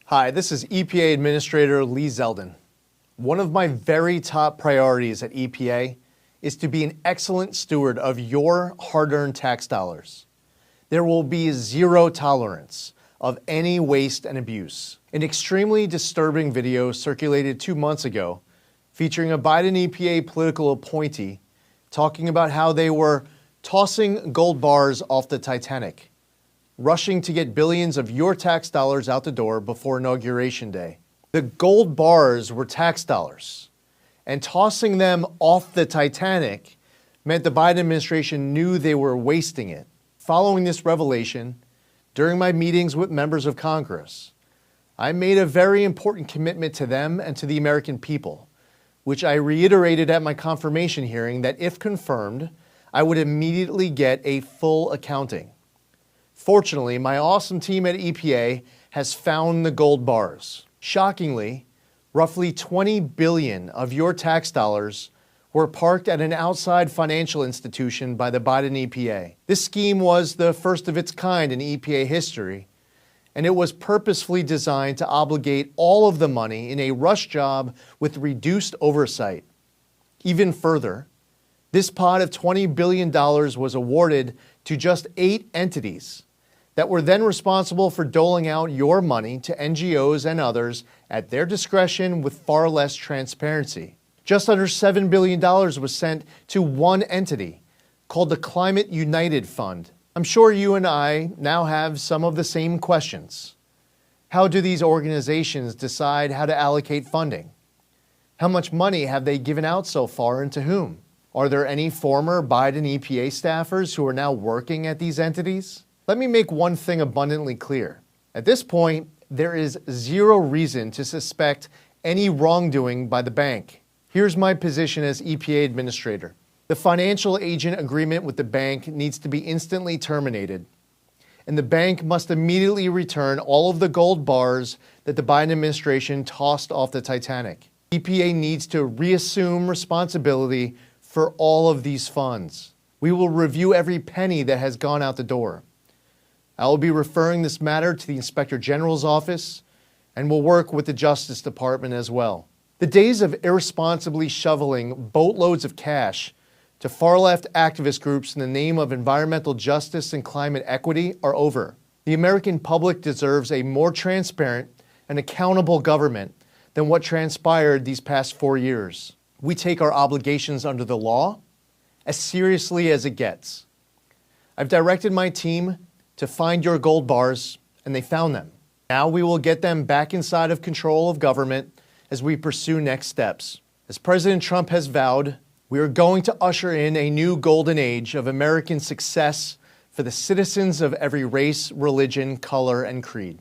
Hi, this is EPA Administrator Lee Zeldon. One of my very top priorities at EPA is to be an excellent steward of your hard-earned tax dollars. There will be zero tolerance of any waste and abuse. An extremely disturbing video circulated 2 months ago featuring a Biden EPA political appointee talking about how they were tossing gold bars off the Titanic, rushing to get billions of your tax dollars out the door before Inauguration Day. The gold bars were tax dollars, and tossing them off the Titanic meant the Biden administration knew they were wasting it. Following this revelation, during my meetings with members of Congress, I made a very important commitment to them and to the American people, which I reiterated at my confirmation hearing that if confirmed, I would immediately get a full accounting. Fortunately, my awesome team at EPA has found the gold bars. Shockingly, roughly $20 billion of your tax dollars were parked at an outside financial institution by the Biden EPA. This scheme was the first of its kind in EPA history, and it was purposefully designed to obligate all of the money in a rush job with reduced oversight. Even further, this pot of $20 billion was awarded to just 8 entities that were then responsible for doling out your money to NGOs and others at their discretion with far less transparency. Just under $7 billion was sent to one entity called the Climate United Fund. I'm sure you and I now have some of the same questions. How do these organizations decide how to allocate funding? How much money have they given out so far and to whom? Are there any former Biden EPA staffers who are now working at these entities? Let me make one thing abundantly clear. At this point, there is zero reason to suspect any wrongdoing by the bank. Here's my position as EPA Administrator. The financial agent agreement with the bank needs to be instantly terminated, and the bank must immediately return all of the gold bars that the Biden administration tossed off the Titanic. EPA needs to reassume responsibility for all of these funds. We will review every penny that has gone out the door. I will be referring this matter to the Inspector General's office and will work with the Justice Department as well. The days of irresponsibly shoveling boatloads of cash to far-left activist groups in the name of environmental justice and climate equity are over. The American public deserves a more transparent and accountable government than what transpired these past 4 years. We take our obligations under the law as seriously as it gets. I've directed my team to find your gold bars, and they found them. Now we will get them back inside of control of government as we pursue next steps. As President Trump has vowed, we are going to usher in a new golden age of American success for the citizens of every race, religion, color, and creed.